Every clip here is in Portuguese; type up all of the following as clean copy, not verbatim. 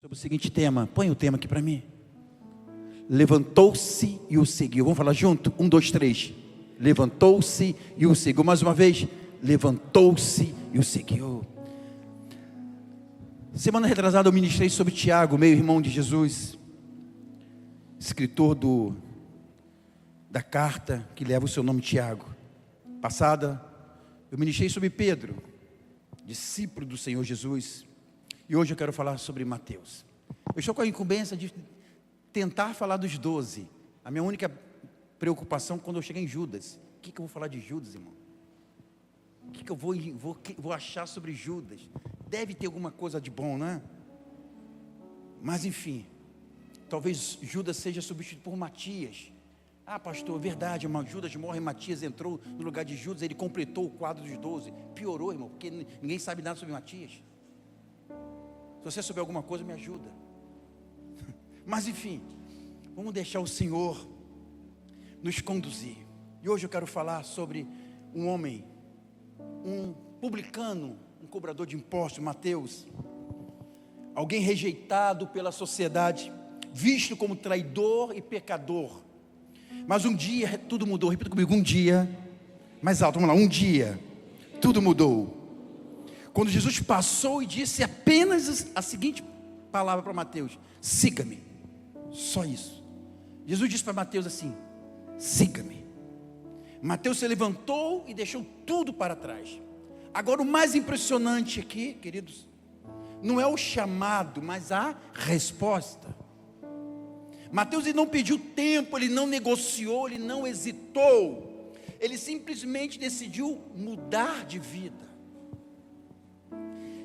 Sobre o seguinte tema, põe o tema aqui para mim. Levantou-se e o seguiu. Vamos falar junto? 1, 2, 3. Levantou-se e o seguiu. Mais uma vez. Levantou-se e o seguiu. Semana retrasada eu ministrei sobre Tiago, meio irmão de Jesus, escritor da carta que leva o seu nome, Tiago. Passada eu ministrei sobre Pedro, discípulo do Senhor Jesus. E hoje eu quero falar sobre Mateus. Eu estou com a incumbência de tentar falar dos 12. A minha única preocupação quando eu chegar em Judas. O que eu vou falar de Judas, irmão? O que eu vou achar sobre Judas? Deve ter alguma coisa de bom, né? Mas enfim, talvez Judas seja substituído por Matias. Ah, pastor, verdade, Judas morre, Matias entrou no lugar de Judas, ele completou o quadro dos 12. Piorou, irmão, porque ninguém sabe nada sobre Matias. Se você souber alguma coisa, me ajuda. Mas enfim, vamos deixar o Senhor nos conduzir. E hoje eu quero falar sobre um homem, um publicano, um cobrador de impostos, Mateus. Alguém rejeitado pela sociedade, visto como traidor e pecador. Mas um dia tudo mudou. Repita comigo, um dia. Mais alto, vamos lá, um dia tudo mudou. Quando Jesus passou e disse apenas a seguinte palavra para Mateus: siga-me. Só isso. Jesus disse para Mateus assim: siga-me. Mateus se levantou e deixou tudo para trás. Agora o mais impressionante aqui, queridos, não é o chamado, mas a resposta. Mateus ele não pediu tempo, ele não negociou, ele não hesitou. Ele simplesmente decidiu mudar de vida.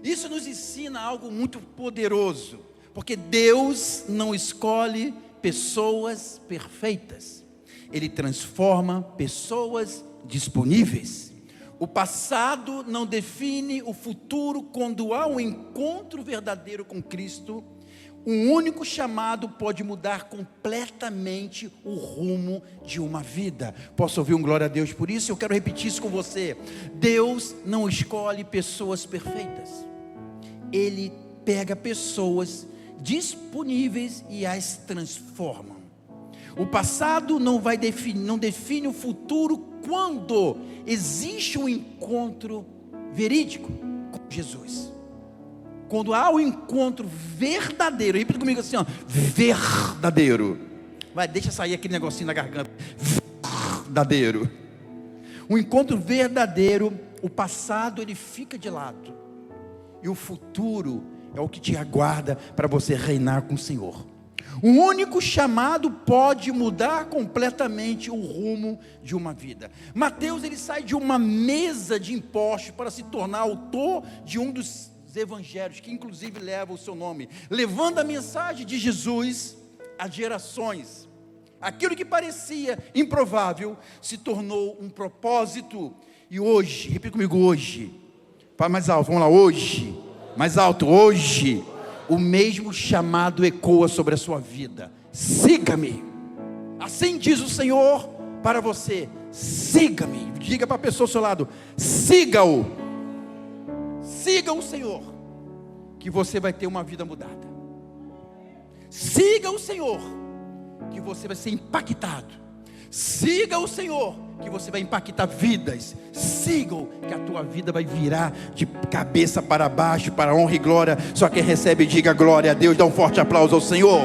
Isso nos ensina algo muito poderoso, porque Deus não escolhe pessoas perfeitas, Ele transforma pessoas disponíveis. O passado não define o futuro. Quando há um encontro verdadeiro com Cristo, um único chamado pode mudar completamente o rumo de uma vida. Posso ouvir um glória a Deus por isso? Eu quero repetir isso com você. Deus não escolhe pessoas perfeitas. Ele pega pessoas disponíveis e as transforma. O passado não define o futuro quando existe um encontro verídico com Jesus. Quando há um encontro verdadeiro, repita comigo assim, ó, verdadeiro. Vai, deixa sair aquele negocinho na garganta. Verdadeiro. Um encontro verdadeiro, o passado ele fica de lado. E o futuro é o que te aguarda para você reinar com o Senhor. Um único chamado pode mudar completamente o rumo de uma vida. Mateus ele sai de uma mesa de impostos para se tornar autor de um dos evangelhos, que inclusive leva o seu nome, levando a mensagem de Jesus às gerações. Aquilo que parecia improvável se tornou um propósito. E hoje, repita comigo, hoje, para mais alto, vamos lá, hoje, mais alto, hoje, o mesmo chamado ecoa sobre a sua vida. Siga-me. Assim diz o Senhor para você: siga-me. Diga para a pessoa ao seu lado: siga-o. Siga o Senhor, que você vai ter uma vida mudada. Siga o Senhor, que você vai ser impactado. Siga o Senhor, que você vai impactar vidas. Siga-o, que a tua vida vai virar de cabeça para baixo, para a honra e glória. Só quem recebe, diga glória a Deus. Dá um forte aplauso ao Senhor.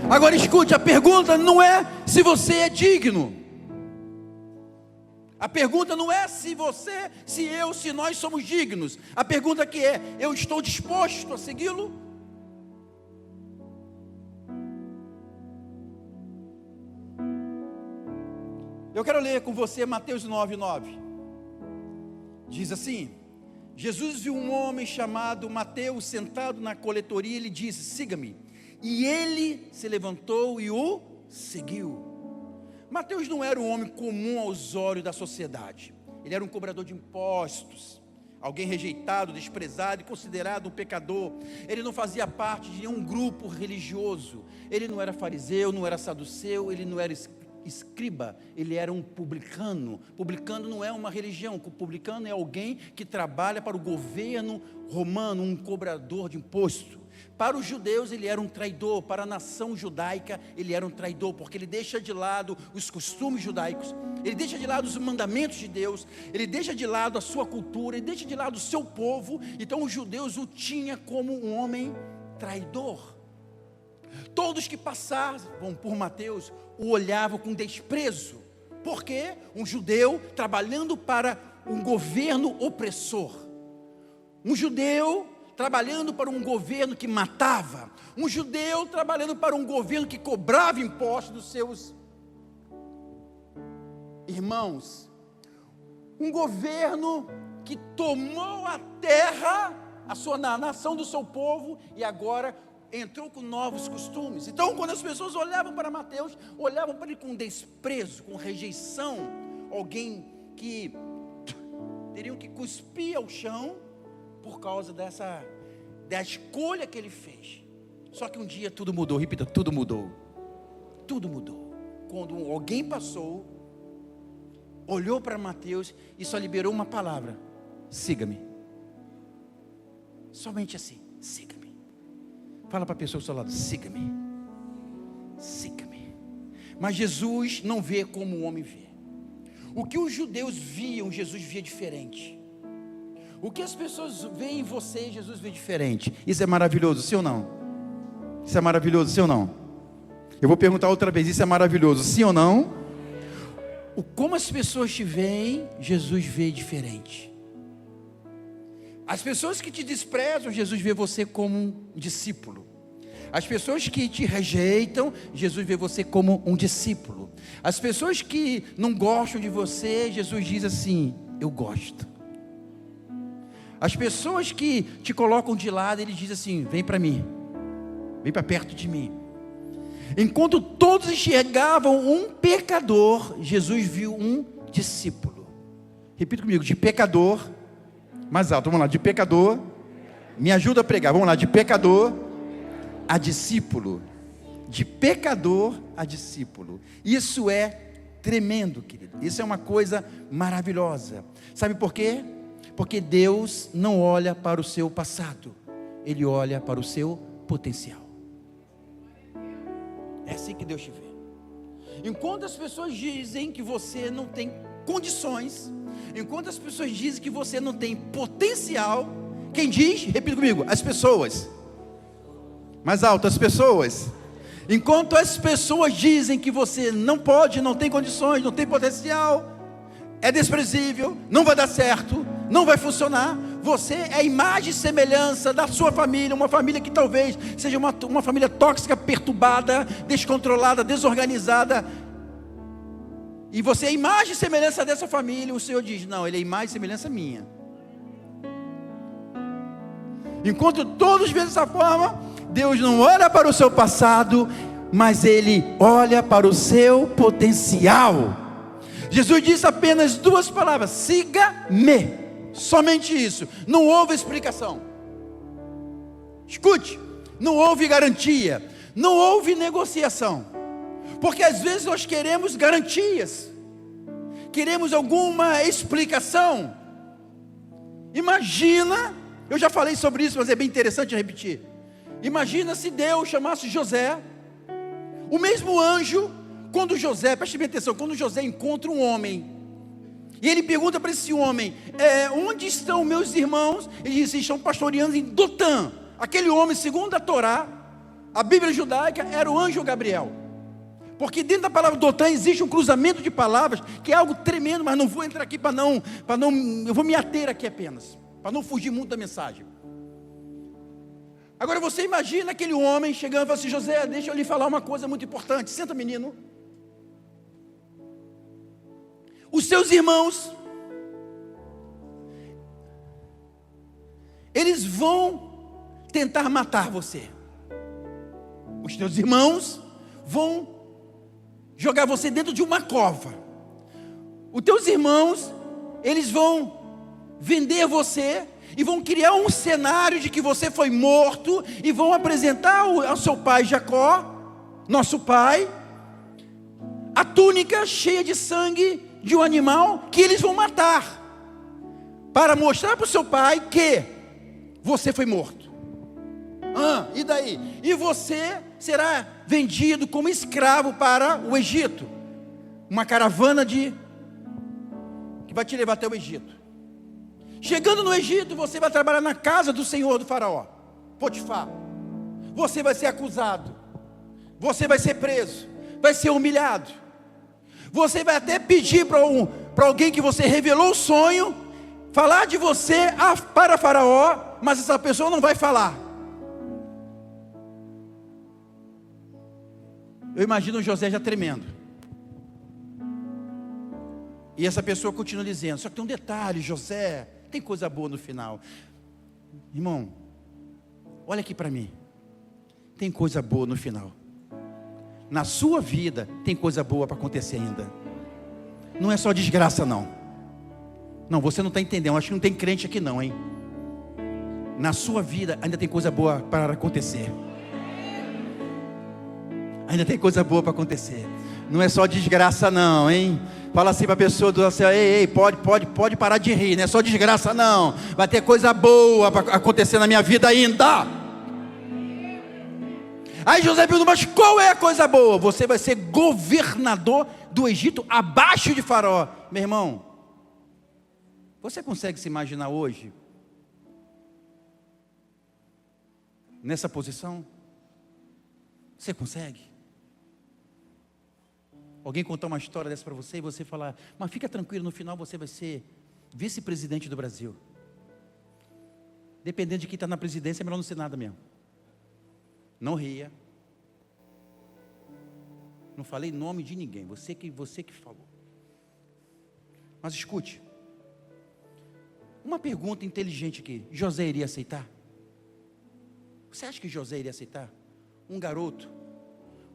Agora escute, a pergunta não é se você é digno. A pergunta não é se nós somos dignos. A pergunta que é: eu estou disposto a segui-lo? Eu quero ler com você Mateus 9:9. Diz assim: Jesus viu um homem chamado Mateus sentado na coletoria. Ele disse: siga-me. E ele se levantou e o seguiu. Mateus não era um homem comum aos olhos da sociedade. Ele era um cobrador de impostos, alguém rejeitado, desprezado e considerado um pecador. Ele não fazia parte de nenhum grupo religioso. Ele não era fariseu, não era saduceu, ele não era escriba, ele era um publicano. Publicano não é uma religião, o publicano é alguém que trabalha para o governo romano, um cobrador de imposto. Para os judeus ele era um traidor, para a nação judaica ele era um traidor, porque ele deixa de lado os costumes judaicos, ele deixa de lado os mandamentos de Deus, ele deixa de lado a sua cultura, ele deixa de lado o seu povo. Então os judeus o tinham como um homem traidor. Todos que passavam por Mateus o olhavam com desprezo, porque um judeu trabalhando para um governo opressor, um judeu trabalhando para um governo que matava, um judeu trabalhando para um governo que cobrava impostos dos seus irmãos, um governo que tomou a terra, a nação do seu povo, e agora entrou com novos costumes. Então, quando as pessoas olhavam para Mateus, olhavam para ele com desprezo, com rejeição, alguém que teriam que cuspir ao chão por causa da escolha que ele fez. Só que um dia tudo mudou, repita, tudo mudou. Tudo mudou. Quando alguém passou, olhou para Mateus e só liberou uma palavra: siga-me. Somente assim, siga-me. Fala para a pessoa do seu lado: siga-me. Siga-me. Mas Jesus não vê como o homem vê. O que os judeus viam, Jesus via diferente. O que as pessoas veem em você, Jesus vê diferente. Isso é maravilhoso, sim ou não? Isso é maravilhoso, sim ou não? Eu vou perguntar outra vez: isso é maravilhoso, sim ou não? Como as pessoas te veem, Jesus vê diferente. As pessoas que te desprezam, Jesus vê você como um discípulo. As pessoas que te rejeitam, Jesus vê você como um discípulo. As pessoas que não gostam de você, Jesus diz assim: eu gosto. As pessoas que te colocam de lado, ele diz assim: vem para mim, vem para perto de mim. Enquanto todos enxergavam um pecador, Jesus viu um discípulo. Repita comigo: de pecador, mais alto, vamos lá, de pecador, me ajuda a pregar, vamos lá, de pecador a discípulo. De pecador a discípulo. Isso é tremendo, querido. Isso é uma coisa maravilhosa. Sabe por quê? Porque Deus não olha para o seu passado, Ele olha para o seu potencial. É assim que Deus te vê. Enquanto as pessoas dizem que você não tem condições, enquanto as pessoas dizem que você não tem potencial, quem diz? Repita comigo: as pessoas. Mais alto, as pessoas. Enquanto as pessoas dizem que você não pode, não tem condições, não tem potencial, é desprezível, não vai dar certo, não vai funcionar, você é a imagem e semelhança da sua família, uma família que talvez seja uma família tóxica, perturbada, descontrolada, desorganizada, e você é a imagem e semelhança dessa família. O Senhor diz: não, Ele é a imagem e semelhança minha. Enquanto todos veem dessa forma, Deus não olha para o seu passado, mas Ele olha para o seu potencial. Jesus disse apenas duas palavras: siga-me. Somente isso. Não houve explicação. Escute, não houve garantia, não houve negociação. Porque às vezes nós queremos garantias, queremos alguma explicação. Imagina, eu já falei sobre isso, mas é bem interessante repetir. Imagina se Deus chamasse José, o mesmo anjo, quando José, preste bem atenção, quando José encontra um homem, e ele pergunta para esse homem: onde estão meus irmãos? Ele diz: estão pastoreando em Dotã. Aquele homem, segundo a Torá, a Bíblia judaica, era o anjo Gabriel. Porque dentro da palavra Dotã existe um cruzamento de palavras, que é algo tremendo, mas não vou entrar aqui para não, eu vou me ater aqui apenas, para não fugir muito da mensagem. Agora você imagina aquele homem chegando e falando assim: José, deixa eu lhe falar uma coisa muito importante. Senta, menino. Os seus irmãos, eles vão tentar matar você. Os teus irmãos vão jogar você dentro de uma cova. Os teus irmãos, eles vão vender você e vão criar um cenário de que você foi morto, e vão apresentar ao seu pai Jacó, nosso pai, a túnica cheia de sangue de um animal que eles vão matar, para mostrar para o seu pai que você foi morto. E daí? E você será vendido como escravo para o Egito. Uma caravana que vai te levar até o Egito. Chegando no Egito, você vai trabalhar na casa do senhor do faraó, Potifar. Você vai ser acusado, você vai ser preso, vai ser humilhado. Você vai até pedir para alguém que você revelou o sonho, falar de você para faraó, mas essa pessoa não vai falar. Eu imagino o José já tremendo. E essa pessoa continua dizendo: só que tem um detalhe, José, tem coisa boa no final. Irmão, olha aqui para mim. Tem coisa boa no final. Na sua vida tem coisa boa para acontecer ainda. Não é só desgraça não. Não, você não está entendendo. Acho que não tem crente aqui não, hein? Na sua vida ainda tem coisa boa para acontecer. Ainda tem coisa boa para acontecer. Não é só desgraça não, hein? Fala assim para a pessoa do céu: ei, pode parar de rir, não é só desgraça não. Vai ter coisa boa para acontecer na minha vida ainda. Aí José perguntou: mas qual é a coisa boa? Você vai ser governador do Egito abaixo de Faraó. Meu irmão, você consegue se imaginar hoje nessa posição? Você consegue? Alguém contar uma história dessa para você e você falar: mas fica tranquilo, no final você vai ser vice-presidente do Brasil. Dependendo de quem está na presidência, é melhor não ser nada mesmo. Não ria. Não falei nome de ninguém, você que falou. Mas escute, uma pergunta inteligente aqui: José iria aceitar? Você acha que José iria aceitar? Um garoto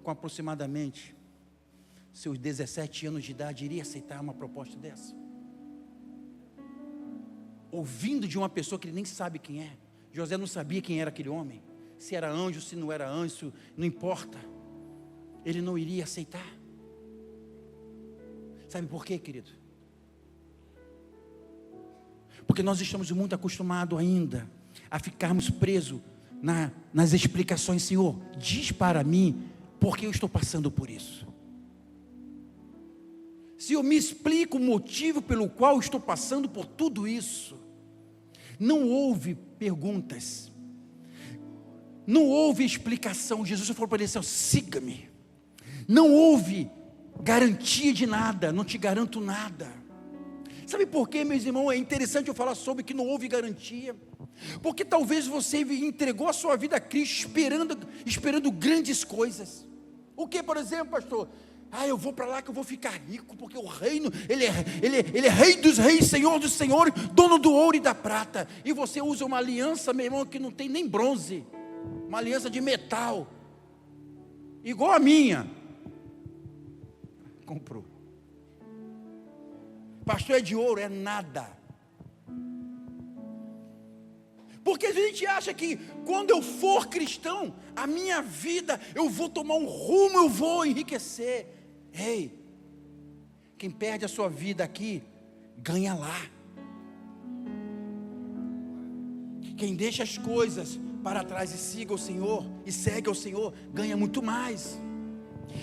com aproximadamente seus 17 anos de idade iria aceitar uma proposta dessa? Ouvindo de uma pessoa que ele nem sabe quem é. José não sabia quem era aquele homem. Se era anjo, se não era anjo, não importa. Ele não iria aceitar. Sabe por quê, querido? Porque nós estamos muito acostumados ainda a ficarmos presos nas explicações. Senhor, diz para mim porque eu estou passando por isso. Senhor, me explica o motivo pelo qual eu estou passando por tudo isso. Não houve perguntas, não houve explicação. Jesus falou para ele assim: siga-me. Não houve garantia de nada, não te garanto nada. Sabe por quê, meus irmãos? É interessante eu falar sobre que não houve garantia, porque talvez você entregou a sua vida a Cristo esperando grandes coisas. O que, por exemplo, pastor? Eu vou para lá que eu vou ficar rico, porque o reino, ele é rei dos reis, senhor dos senhores, dono do ouro e da prata. E você usa uma aliança, meu irmão, que não tem nem bronze, uma aliança de metal, igual a minha. Comprou. Pastor, é de ouro, é nada. Porque a gente acha que quando eu for cristão, a minha vida, eu vou tomar um rumo, eu vou enriquecer. Ei, quem perde a sua vida aqui, ganha lá. Quem deixa as coisas para trás e siga o Senhor, e segue ao Senhor, ganha muito mais.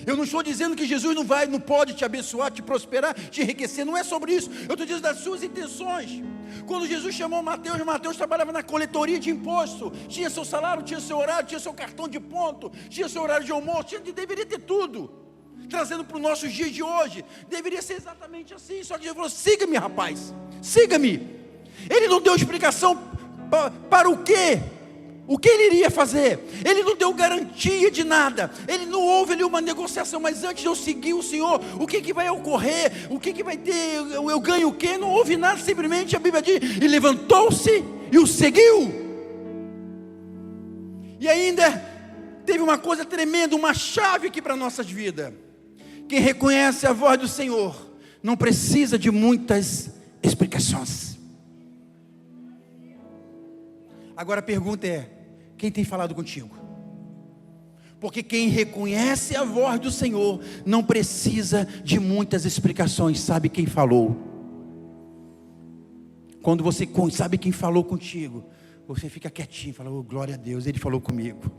Eu não estou dizendo que Jesus não pode te abençoar, te prosperar, te enriquecer, não é sobre isso. Eu estou dizendo das suas intenções. Quando Jesus chamou Mateus trabalhava na coletoria de imposto, tinha seu salário, tinha seu horário, tinha seu cartão de ponto, tinha seu horário de almoço, deveria ter tudo. Trazendo para os nossos dias de hoje, deveria ser exatamente assim. Só que Jesus falou: siga-me, rapaz, siga-me. Ele não deu explicação para o quê? O que ele iria fazer? Ele não deu garantia de nada. Ele não houve ali uma negociação. Mas antes de eu seguir o Senhor, o que vai ocorrer? O que vai ter? Eu ganho o quê? Não houve nada. Simplesmente a Bíblia diz: e levantou-se e o seguiu. E ainda teve uma coisa tremenda, uma chave aqui para nossas vidas. Quem reconhece a voz do Senhor não precisa de muitas explicações. Agora a pergunta é: quem tem falado contigo? Porque quem reconhece a voz do Senhor não precisa de muitas explicações. Sabe quem falou? Quando você sabe quem falou contigo, você fica quietinho, fala: oh, glória a Deus, Ele falou comigo.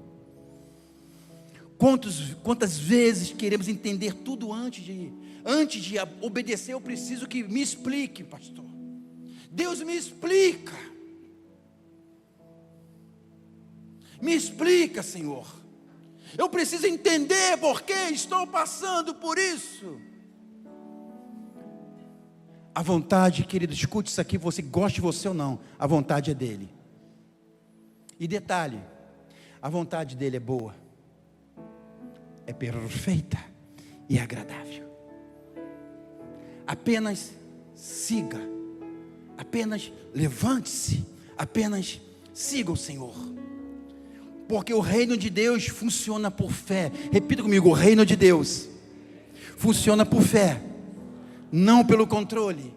Quantas vezes queremos entender tudo antes de obedecer? Eu preciso que me explique, pastor. Deus me explica. Me explica, Senhor. Eu preciso entender por que estou passando por isso. A vontade, querido, escute isso aqui, você goste de você ou não, a vontade é dele. E detalhe, a vontade dele é boa, é perfeita e agradável. Apenas siga, apenas levante-se, apenas siga o Senhor. Porque o reino de Deus funciona por fé. Repita comigo: o reino de Deus funciona por fé, não pelo controle.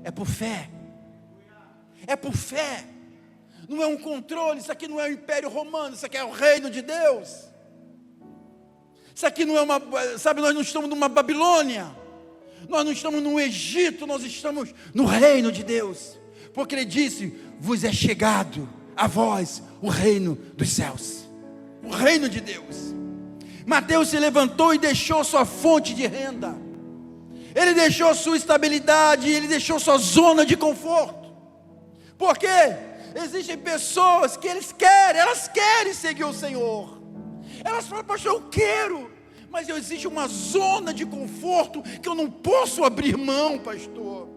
É por fé. É por fé. Não é um controle. Isso aqui não é o Império Romano. Isso aqui é o reino de Deus. Isso aqui não é uma... Sabe, nós não estamos numa Babilônia. Nós não estamos no Egito. Nós estamos no reino de Deus. Porque Ele disse: vos é chegado a vós o reino dos céus. O reino de Deus. Mateus se levantou e deixou sua fonte de renda. Ele deixou sua estabilidade. Ele deixou sua zona de conforto. Por quê? Existem pessoas que elas querem seguir o Senhor. Elas falam: pastor, eu quero, mas existe uma zona de conforto que eu não posso abrir mão, pastor.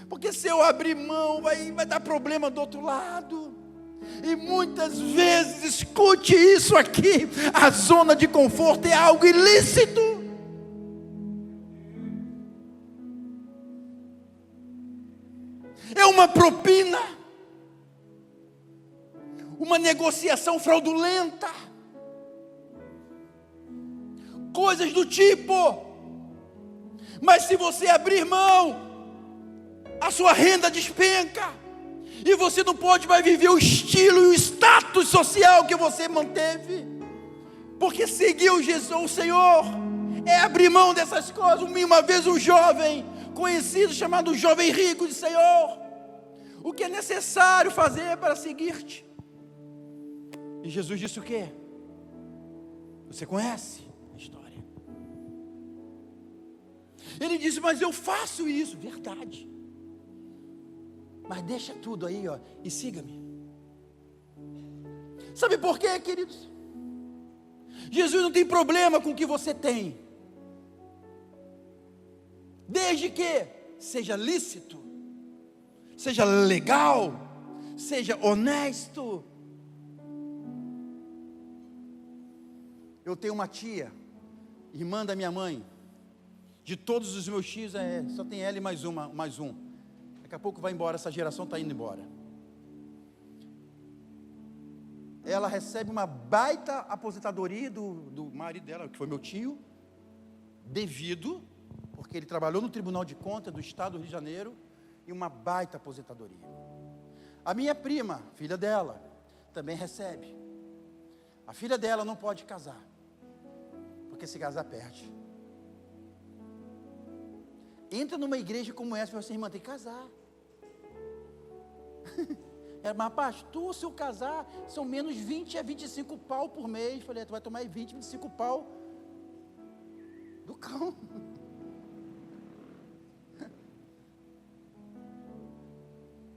Porque se eu abrir mão, vai dar problema do outro lado. E muitas vezes, escute isso aqui, a zona de conforto é algo ilícito. É uma propina, uma negociação fraudulenta, coisas do tipo. Mas se você abrir mão, a sua renda despenca, e você não pode mais viver o estilo e o status social que você manteve, porque seguiu Jesus, o Senhor, é abrir mão dessas coisas. Uma vez um jovem conhecido, chamado jovem rico, disse: Senhor, o que é necessário fazer para seguir-te? E Jesus disse o quê? Você conhece a história. Ele disse: mas eu faço isso. Verdade. Mas deixa tudo aí, ó, e siga-me. Sabe por quê, queridos? Jesus não tem problema com o que você tem, desde que seja lícito, seja legal, seja honesto. Eu tenho uma tia, irmã da minha mãe. De todos os meus tios, só tem ela e mais um. Daqui a pouco vai embora, essa geração está indo embora. Ela recebe uma baita aposentadoria do marido dela, que foi meu tio, devido, porque ele trabalhou no Tribunal de Contas do Estado do Rio de Janeiro, e uma baita aposentadoria. A minha prima, filha dela, também recebe. A filha dela não pode casar, porque se casar perde. Entra numa igreja como essa e fala assim: irmã, tem que casar. Mas pastor, se eu casar, são menos 20 a 25 pau por mês. Falei: tu vai tomar 20, 25 pau do cão.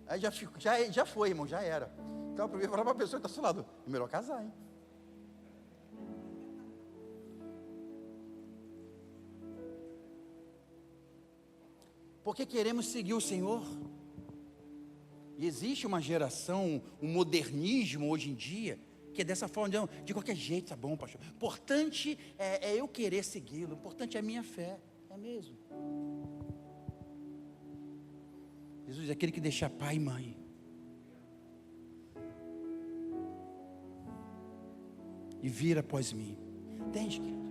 Aí já foi, irmão, já era. Então eu primeiro falar para a pessoa que está ao seu lado: é melhor casar, hein? Porque queremos seguir o Senhor. E existe uma geração, um modernismo hoje em dia, que é dessa forma: não, de qualquer jeito, tá bom, pastor. Importante é eu querer segui-lo, importante é a minha fé. É mesmo. Jesus é aquele que deixa pai e mãe, e vira após mim. Entende, querido?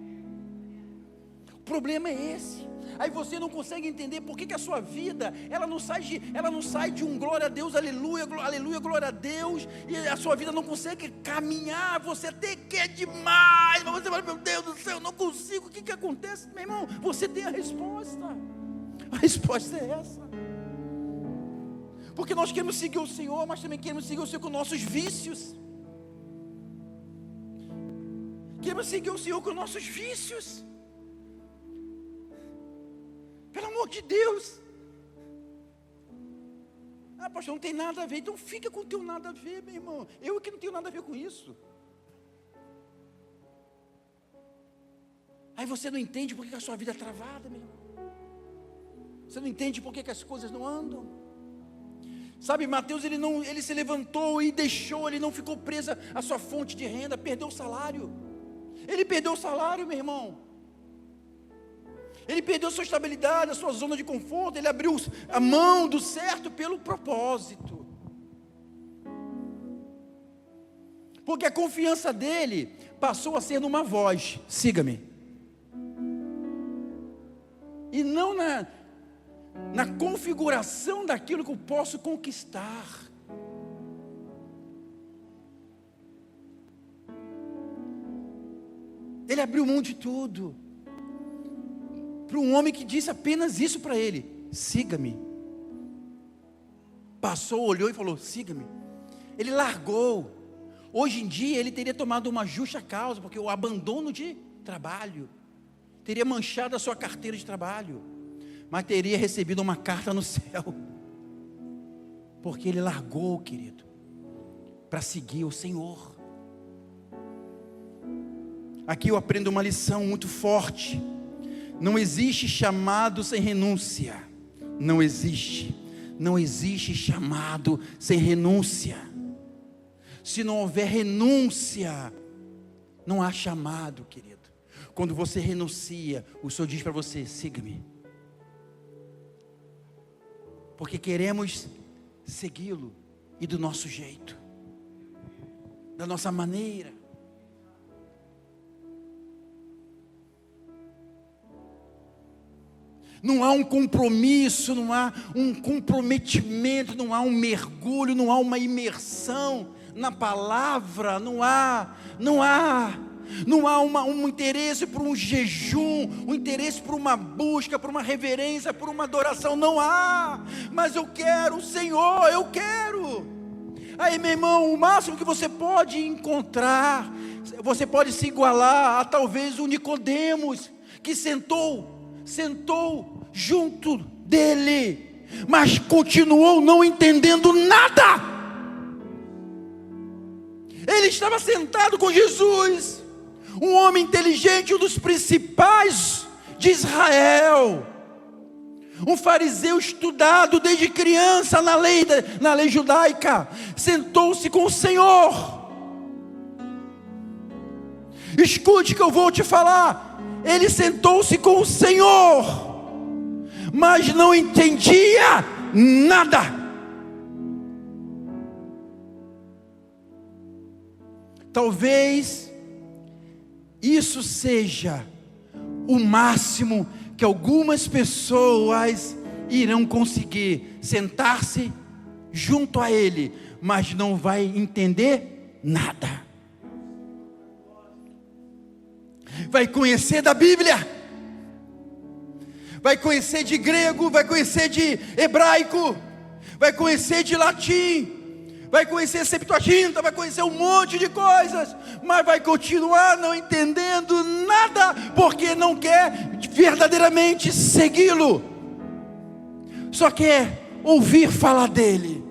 problema é esse. Aí você não consegue entender por que a sua vida, ela não sai de um glória a Deus, aleluia, aleluia, glória a Deus, e a sua vida não consegue caminhar, você até quer demais, mas você fala, meu Deus do céu, eu não consigo, o que acontece, meu irmão? Você tem a resposta é essa, porque nós queremos seguir o Senhor, mas também queremos seguir o Senhor com nossos vícios, queremos seguir o Senhor com nossos vícios. Pelo amor de Deus. Ah, pastor, não tem nada a ver. Então fica com o teu nada a ver, meu irmão. Eu que não tenho nada a ver com isso. Aí você não entende por que a sua vida é travada, meu irmão. Você não entende por que as coisas não andam. Sabe, Mateus, ele se levantou e deixou, ele não ficou preso à sua fonte de renda, perdeu o salário. Ele perdeu o salário, meu irmão. Ele perdeu sua estabilidade, a sua zona de conforto. Ele abriu a mão do certo pelo propósito. Porque a confiança dele passou a ser numa voz: siga-me. E não na configuração daquilo que eu posso conquistar. Ele abriu mão de tudo. Para um homem que disse apenas isso para ele: siga-me. Passou, olhou e falou: siga-me. Ele largou. Hoje em dia ele teria tomado uma justa causa, porque o abandono de trabalho teria manchado a sua carteira de trabalho, mas teria recebido uma carta no céu, porque ele largou, querido, para seguir o Senhor. Aqui eu aprendo uma lição muito forte. Não existe chamado sem renúncia. Não existe chamado sem renúncia. Se não houver renúncia, não há chamado, querido. Quando você renuncia, o Senhor diz para você: siga-me. Porque queremos segui-lo, e do nosso jeito, da nossa maneira. Não há um compromisso, não há um comprometimento, não há um mergulho, não há uma imersão na palavra, não há um interesse por um jejum, um interesse por uma busca, por uma reverência, por uma adoração, não há. Mas eu quero o Senhor, eu quero. Aí, meu irmão, o máximo que você pode encontrar, você pode se igualar a talvez o Nicodemos, que sentou junto dele, mas continuou não entendendo nada. Ele estava sentado com Jesus, um homem inteligente, um dos principais de Israel, um fariseu estudado desde criança na lei judaica, sentou-se com o Senhor. Escute que eu vou te falar. Ele sentou-se com o Senhor, mas não entendia nada. Talvez isso seja o máximo que algumas pessoas irão conseguir: sentar-se junto a Ele, mas não vai entender nada. Vai conhecer da Bíblia, vai conhecer de grego, vai conhecer de hebraico, vai conhecer de latim, vai conhecer Septuaginta, vai conhecer um monte de coisas, mas vai continuar não entendendo nada, porque não quer verdadeiramente segui-lo, só quer ouvir falar dele.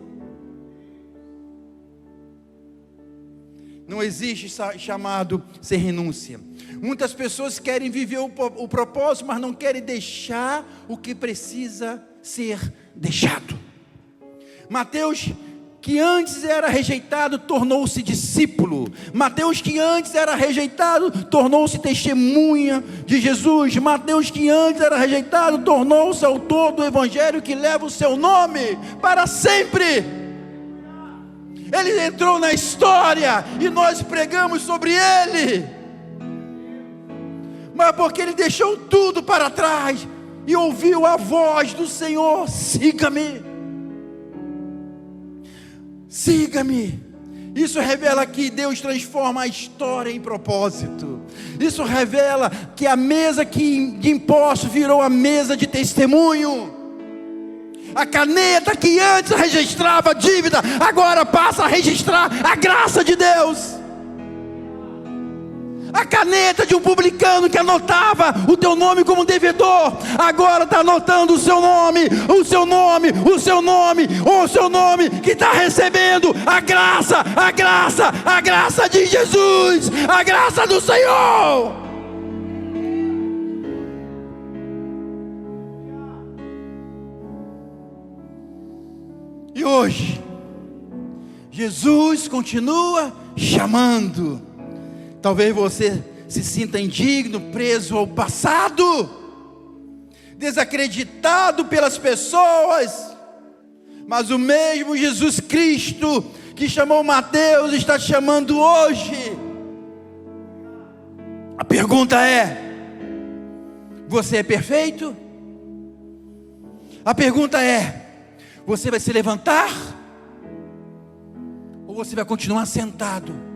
Não existe chamado sem renúncia. Muitas pessoas querem viver o propósito, mas não querem deixar o que precisa ser deixado. Mateus, que antes era rejeitado, tornou-se discípulo. Mateus, que antes era rejeitado, tornou-se testemunha de Jesus. Mateus, que antes era rejeitado, tornou-se autor do evangelho que leva o seu nome para sempre. Ele entrou na história e nós pregamos sobre ele. mas porque ele deixou tudo para trás e ouviu a voz do Senhor: siga-me, siga-me. Isso revela que Deus transforma a história em propósito. Isso revela que a mesa de impostos virou a mesa de testemunho. A caneta que antes registrava a dívida, agora passa a registrar a graça de Deus. A caneta de um publicano que anotava o teu nome como devedor, agora está anotando o seu nome, o seu nome, o seu nome, o seu nome, que está recebendo a graça, a graça, a graça de Jesus, a graça do Senhor. E hoje, Jesus continua chamando. Talvez você se sinta indigno, preso ao passado, desacreditado pelas pessoas, mas o mesmo Jesus Cristo que chamou Mateus está te chamando hoje. A pergunta é: você é perfeito? A pergunta é: você vai se levantar? Ou você vai continuar sentado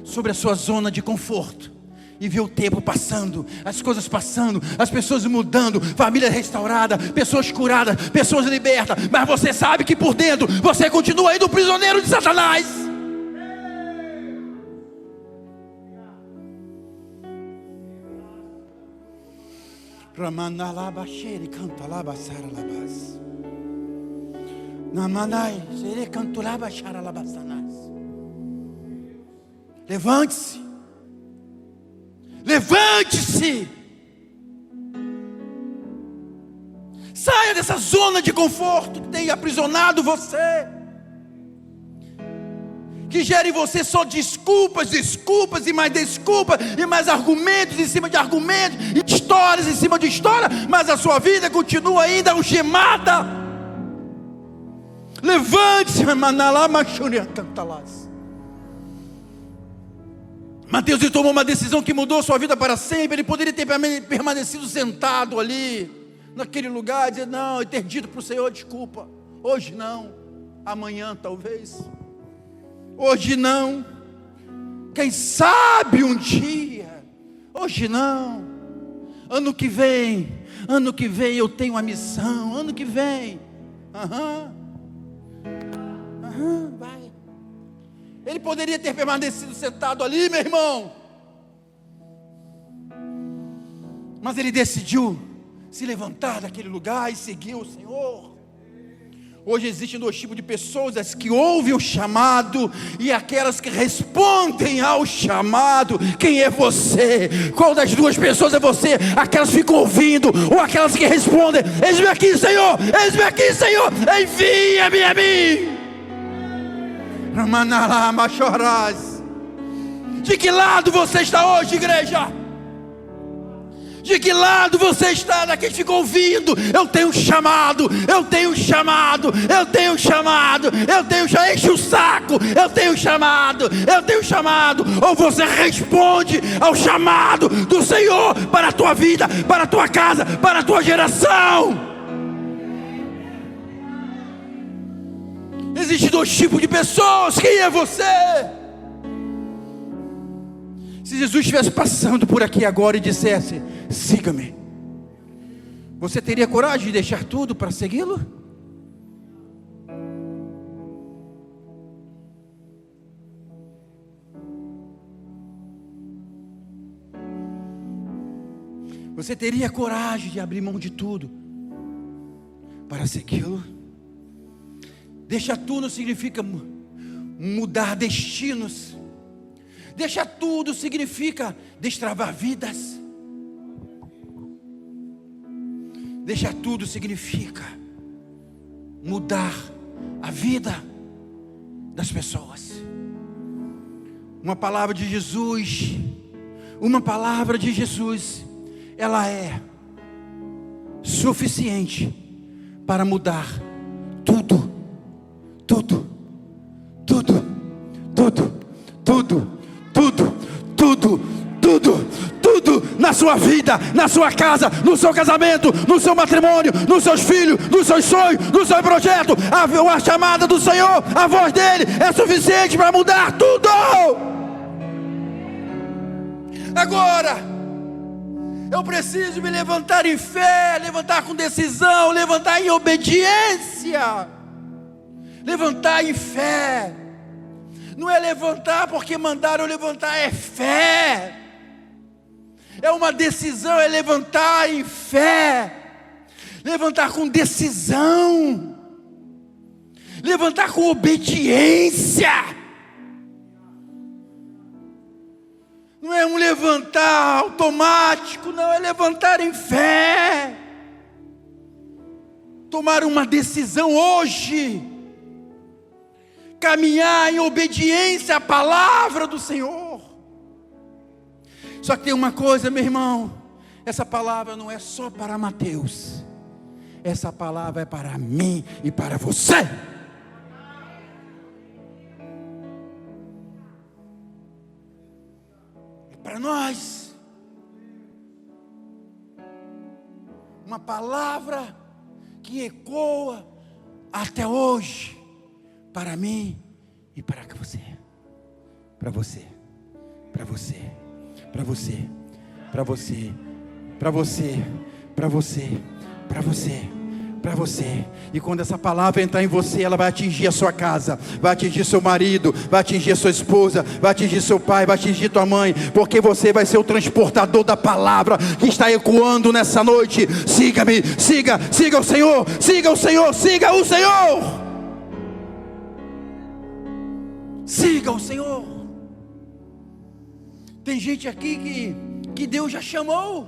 sobre a sua zona de conforto e ver o tempo passando, as coisas passando, as pessoas mudando, família restaurada, pessoas curadas, pessoas libertas, mas você sabe que por dentro você continua indo prisioneiro de Satanás? Levante-se, levante-se, saia dessa zona de conforto que tem aprisionado você, que gera em você só desculpas, desculpas e mais desculpas, e mais argumentos em cima de argumentos, e histórias em cima de história, mas a sua vida continua ainda algemada. Levante-se, Mateus, ele tomou uma decisão que mudou sua vida para sempre. Ele poderia ter permanecido sentado ali, naquele lugar, e dizer não, e ter dito para o Senhor: desculpa, hoje não, amanhã talvez, hoje não, quem sabe um dia, hoje não, ano que vem eu tenho uma missão, ano que vem, vai. Ele poderia ter permanecido sentado ali, meu irmão, mas ele decidiu se levantar daquele lugar e seguir o Senhor. Hoje existem dois tipos de pessoas: as que ouvem o chamado e aquelas que respondem ao chamado. Quem é você? Qual das duas pessoas é você? Aquelas que ficam ouvindo ou aquelas que respondem: eis-me aqui, Senhor, eis-me aqui, Senhor, envia-me a mim. De que lado você está hoje, igreja? De que lado você está? Daqueles que ficam ouvindo: eu tenho chamado, eu tenho chamado, eu tenho chamado, eu tenho chamado, enche o saco, eu tenho chamado, eu tenho chamado. Ou você responde ao chamado do Senhor para a tua vida, para a tua casa, para a tua geração. Existem dois tipos de pessoas. Quem é você? Se Jesus estivesse passando por aqui agora e dissesse: siga-me, você teria coragem de deixar tudo para segui-lo? Você teria coragem de abrir mão de tudo para segui-lo? Deixar tudo significa mudar destinos. Deixar tudo significa destravar vidas. Deixar tudo significa mudar a vida das pessoas. Uma palavra de Jesus, ela é suficiente para mudar tudo. na sua vida, na sua casa, no seu casamento, no seu matrimônio, nos seus filhos, nos seus sonhos, no seu projeto. A chamada do Senhor, a voz dele é suficiente para mudar tudo. Agora, eu preciso me levantar em fé, levantar com decisão, levantar em obediência, levantar em fé. Não é levantar porque mandaram levantar, é fé. É uma decisão, é levantar em fé. Levantar com decisão. Levantar com obediência. Não é um levantar automático, não, é levantar em fé. Tomar uma decisão hoje. Caminhar em obediência à palavra do Senhor. Só que tem uma coisa, meu irmão, essa palavra não é só para Mateus, essa palavra é para mim e para você. É para nós. Uma palavra que ecoa até hoje. Para mim e para você. Para você. Para você. Para você. Para você. Para você. Para você. Para você. Para você. E quando essa palavra entrar em você, ela vai atingir a sua casa, vai atingir seu marido, vai atingir a sua esposa, vai atingir seu pai, vai atingir tua mãe, porque você vai ser o transportador da palavra que está ecoando nessa noite. Siga-me, siga o Senhor, siga o Senhor, siga o Senhor. Siga o Senhor. Tem gente aqui que Deus já chamou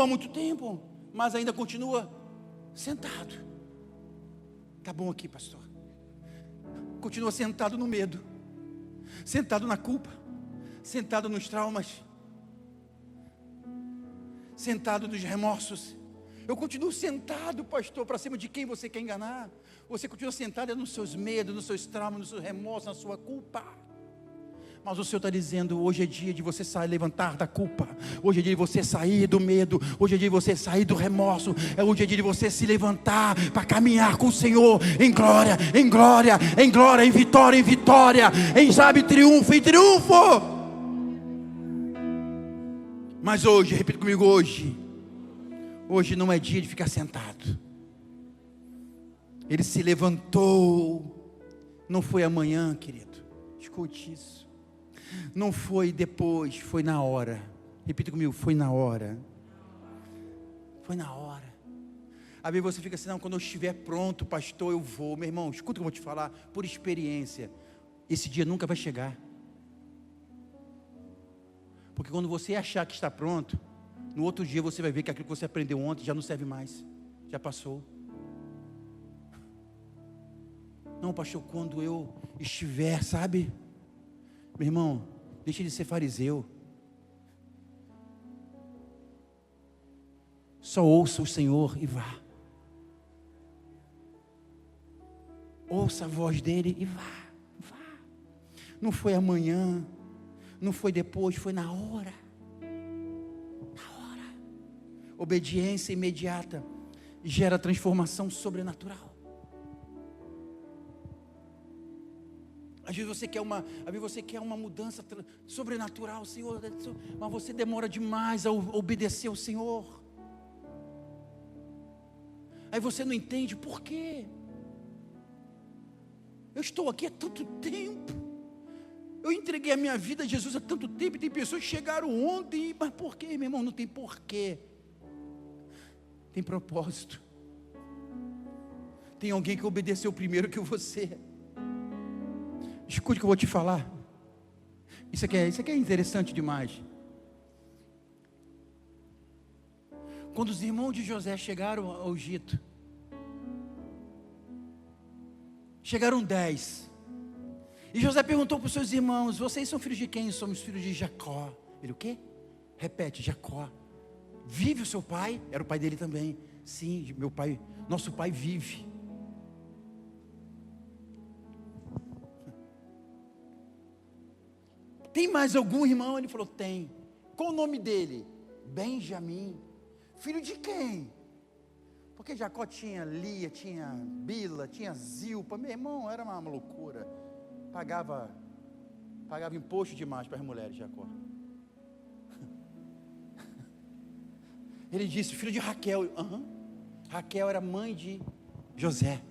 há muito tempo, mas ainda continua sentado. Tá bom aqui, pastor. Continua sentado no medo, sentado na culpa, sentado nos traumas, sentado nos remorsos. Eu continuo sentado, pastor, para cima de quem você quer enganar. Você continua sentado nos seus medos, nos seus traumas, nos seus remorsos, na sua culpa. Mas o Senhor está dizendo, hoje é dia de você sair, levantar da culpa. Hoje é dia de você sair do medo. Hoje é dia de você sair do remorso. Hoje é dia de você se levantar para caminhar com o Senhor em glória, em glória, em glória, em vitória, em vitória, em triunfo, em triunfo. Mas hoje, repita comigo, hoje não é dia de ficar sentado. Ele se levantou. Não foi amanhã, querido. Escute isso. Não foi depois, foi na hora. Repita comigo, foi na hora. Foi na hora. Às vezes você fica assim, não, quando eu estiver pronto, pastor, eu vou. Meu irmão, escuta o que eu vou te falar, por experiência. Esse dia nunca vai chegar. Porque quando você achar que está pronto, no outro dia você vai ver que aquilo que você aprendeu ontem já não serve mais. Já passou. Não, pastor, quando eu estiver, sabe? Meu irmão, deixa de ser fariseu. Só ouça o Senhor e vá. Ouça a voz dele e vá. Não foi amanhã, não foi depois, foi na hora. Na hora. Obediência imediata gera transformação sobrenatural. Às vezes você quer uma mudança sobrenatural, Senhor, mas você demora demais a obedecer ao Senhor. Aí você não entende por quê. Eu estou aqui há tanto tempo. Eu entreguei a minha vida a Jesus há tanto tempo. E tem pessoas que chegaram ontem. Mas por quê, meu irmão? Não tem porquê. Tem propósito. Tem alguém que obedeceu primeiro que você. Escute o que eu vou te falar. Isso aqui é interessante demais. Quando os irmãos de José chegaram ao Egito, chegaram 10. E José perguntou para os seus irmãos: vocês são filhos de quem? Somos filhos de Jacó. Ele o quê? Repete, Jacó. Vive o seu pai? Era o pai dele também. Sim, meu pai, nosso pai vive. tem mais algum irmão? Ele falou: tem. Qual o nome dele? Benjamim. Filho de quem? Porque Jacó tinha Lia, tinha Bila, tinha Zilpa. Meu irmão, era uma loucura. Pagava imposto demais para as mulheres, Jacó. Ele disse: filho de Raquel. Raquel era mãe de José.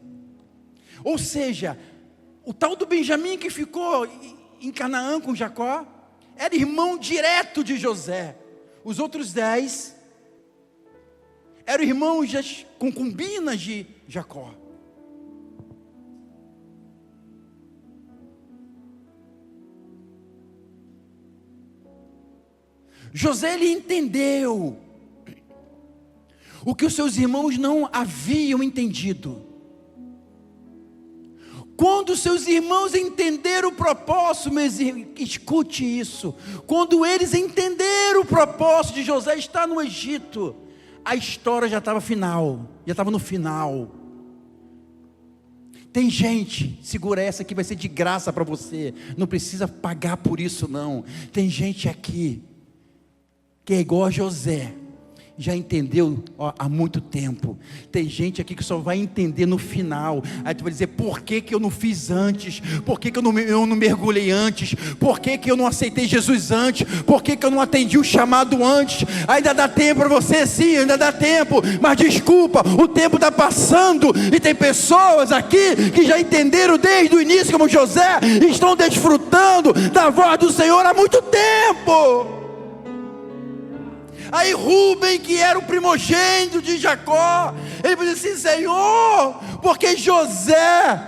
Ou seja, o tal do Benjamim que ficou em Canaã com Jacó, era irmão direto de José. Os outros 10 eram irmãos das concubinas de Jacó. José, ele entendeu o que os seus irmãos não haviam entendido. Quando seus irmãos entenderam o propósito, meus irmãos, escute isso. Quando eles entenderam o propósito de José estar no Egito, a história já estava no final. Tem gente, segura essa que vai ser de graça para você, não precisa pagar por isso não. Tem gente aqui que é igual a José, já entendeu há muito tempo. Tem gente aqui que só vai entender no final. Aí tu vai dizer: por que eu não fiz antes? Por que eu não mergulhei antes? Por que eu não aceitei Jesus antes? Por que eu não atendi o chamado antes? Ainda dá tempo para você, sim, ainda dá tempo. Mas desculpa, o tempo está passando. E tem pessoas aqui que já entenderam desde o início, como José, e estão desfrutando da voz do Senhor há muito tempo. Aí Rúben, que era o primogênito de Jacó, ele disse assim: Senhor, porque José,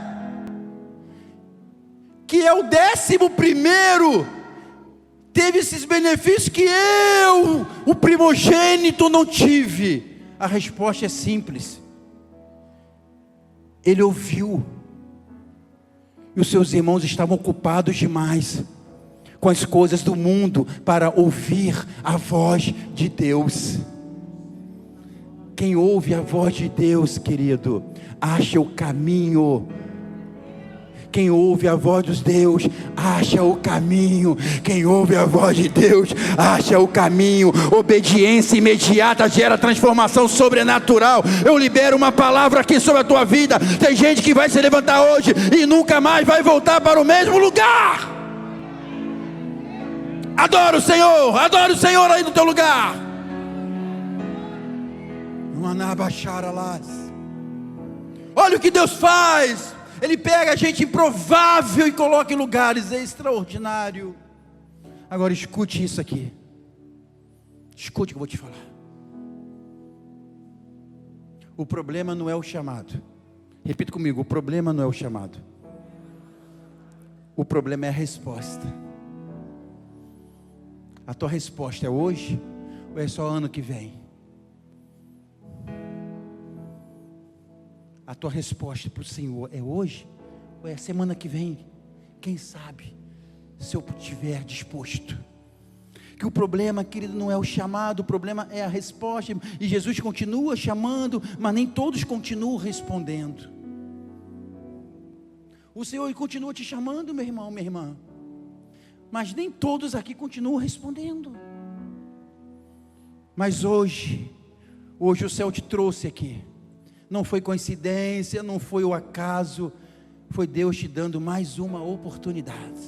que é o 11º, teve esses benefícios que eu, o primogênito, não tive. A resposta é simples. Ele ouviu, e os seus irmãos estavam ocupados demais com as coisas do mundo para ouvir a voz de Deus. Quem ouve a voz de Deus, querido, acha o caminho. Quem ouve a voz de Deus, acha o caminho. Quem ouve a voz de Deus, acha o caminho. Obediência imediata gera transformação sobrenatural. Eu libero uma palavra aqui sobre a tua vida. Tem gente que vai se levantar hoje e nunca mais vai voltar para o mesmo lugar. Adora o Senhor aí no teu lugar. Olha o que Deus faz. Ele pega a gente improvável e coloca em lugares extraordinários. Agora escute isso aqui. Escute o que eu vou te falar. O problema não é o chamado. Repita comigo: o problema não é o chamado. O problema é a resposta. A tua resposta é hoje ou é só ano que vem? A tua resposta para o Senhor é hoje ou é semana que vem? Quem sabe, se eu estiver disposto. Que o problema, querido, não é o chamado, o problema é a resposta. E Jesus continua chamando, mas nem todos continuam respondendo. O Senhor continua te chamando, meu irmão, minha irmã, mas nem todos aqui continuam respondendo. Mas hoje o céu te trouxe aqui. Não foi coincidência, não foi o acaso, foi Deus te dando mais uma oportunidade.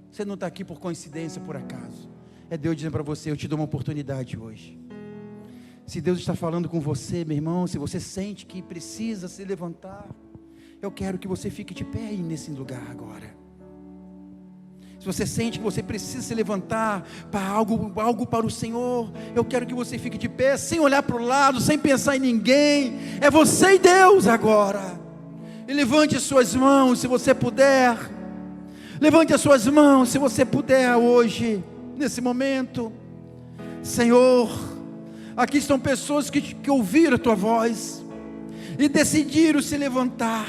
Você não está aqui por coincidência, por acaso. É Deus dizendo para você: eu te dou uma oportunidade hoje. Se Deus está falando com você, meu irmão, se você sente que precisa se levantar, eu quero que você fique de pé aí nesse lugar agora. Se você sente que você precisa se levantar para algo para o Senhor, eu quero que você fique de pé, sem olhar para o lado, sem pensar em ninguém. É você e Deus agora. E levante as suas mãos se você puder. Levante as suas mãos se você puder hoje, nesse momento. Senhor, aqui estão pessoas que ouviram a tua voz e decidiram se levantar.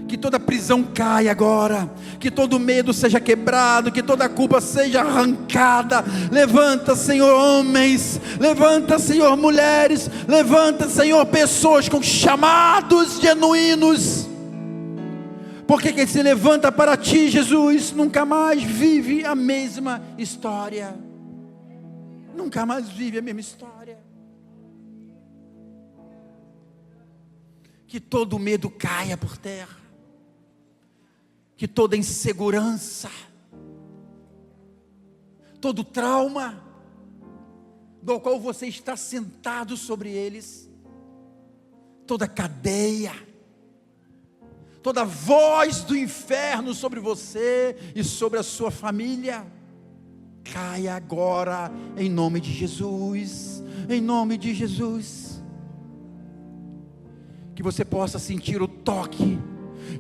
Que toda prisão caia agora, que todo medo seja quebrado, que toda culpa seja arrancada. Levanta, Senhor, homens, levanta, Senhor, mulheres, levanta, Senhor, pessoas com chamados genuínos Porque quem se levanta para ti, Jesus, nunca mais vive a mesma história. Nunca mais vive a mesma história. Que todo medo caia por terra. Que toda insegurança, todo trauma, do qual você está sentado sobre eles, toda cadeia, toda voz do inferno sobre você e sobre a sua família, caia agora, em nome de Jesus, em nome de Jesus. Que você possa sentir o toque,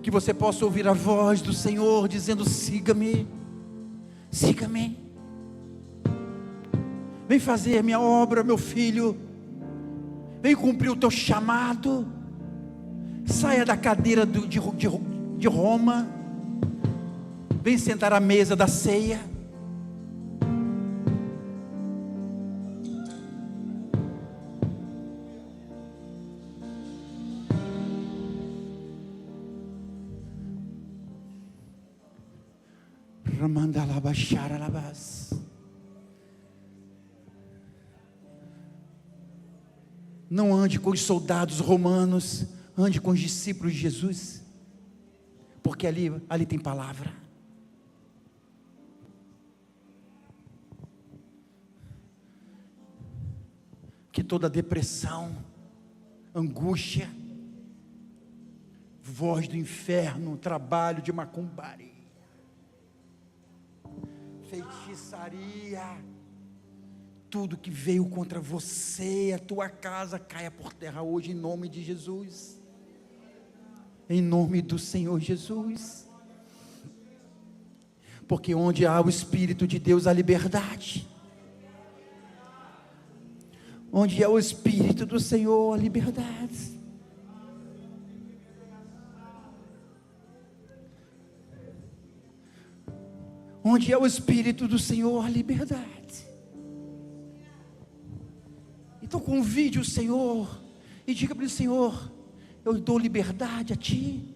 que você possa ouvir a voz do Senhor dizendo: siga-me, siga-me, vem fazer a minha obra, meu filho, vem cumprir o teu chamado, saia da cadeira de Roma, vem sentar à mesa da ceia. Não ande com os soldados romanos, ande com os discípulos de Jesus, porque ali tem palavra. Que toda depressão, angústia, voz do inferno, trabalho de macumbaria, feitiçaria, tudo que veio contra você, a tua casa, caia por terra hoje, em nome de Jesus, em nome do Senhor Jesus, porque onde há o Espírito de Deus, há liberdade. Onde há o Espírito do Senhor, há liberdade. Onde é o Espírito do Senhor, a liberdade. Então convide o Senhor e diga para ele: Senhor, eu dou liberdade a Ti.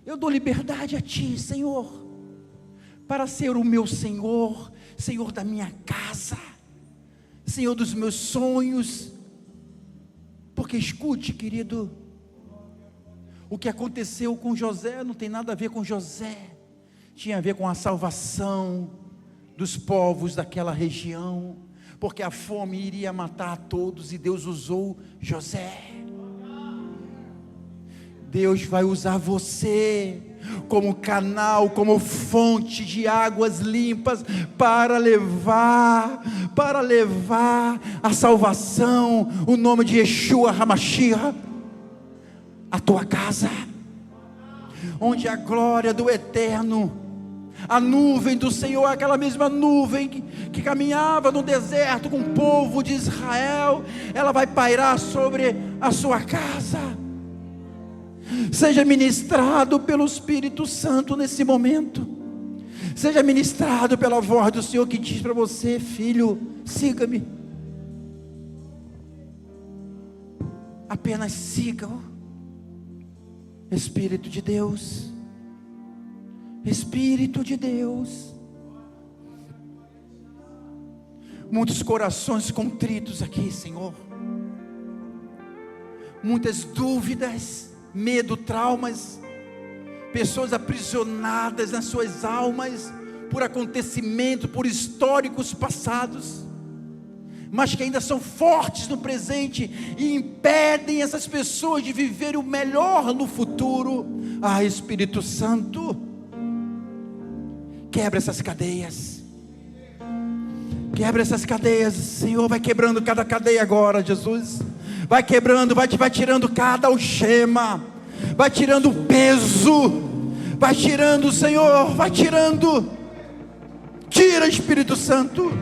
Eu dou liberdade a Ti, Senhor, para ser o meu Senhor, Senhor da minha casa, Senhor dos meus sonhos. Porque escute, querido, o que aconteceu com José não tem nada a ver com José, tinha a ver com a salvação dos povos daquela região, porque a fome iria matar a todos, e Deus usou José. Deus vai usar você como canal, como fonte de águas limpas, para levar a salvação, o nome de Yeshua HaMashiach, a tua casa, onde a glória do Eterno, a nuvem do Senhor, aquela mesma nuvem que caminhava no deserto com o povo de Israel, ela vai pairar sobre a sua casa. Seja ministrado pelo Espírito Santo nesse momento, seja ministrado pela voz do Senhor que diz para você: filho, siga-me, apenas siga-o. Espírito de Deus, Espírito de Deus, muitos corações contritos aqui, Senhor, muitas dúvidas, medo, traumas, pessoas aprisionadas nas suas almas, por acontecimentos, por históricos passados, mas que ainda são fortes no presente, e impedem essas pessoas de viver o melhor no futuro. Ah, Espírito Santo, quebra essas cadeias, quebra essas cadeias, Senhor, vai quebrando cada cadeia agora, Jesus, vai quebrando, vai tirando cada algema, vai tirando o peso, vai tirando, Senhor, vai tirando, tira, Espírito Santo,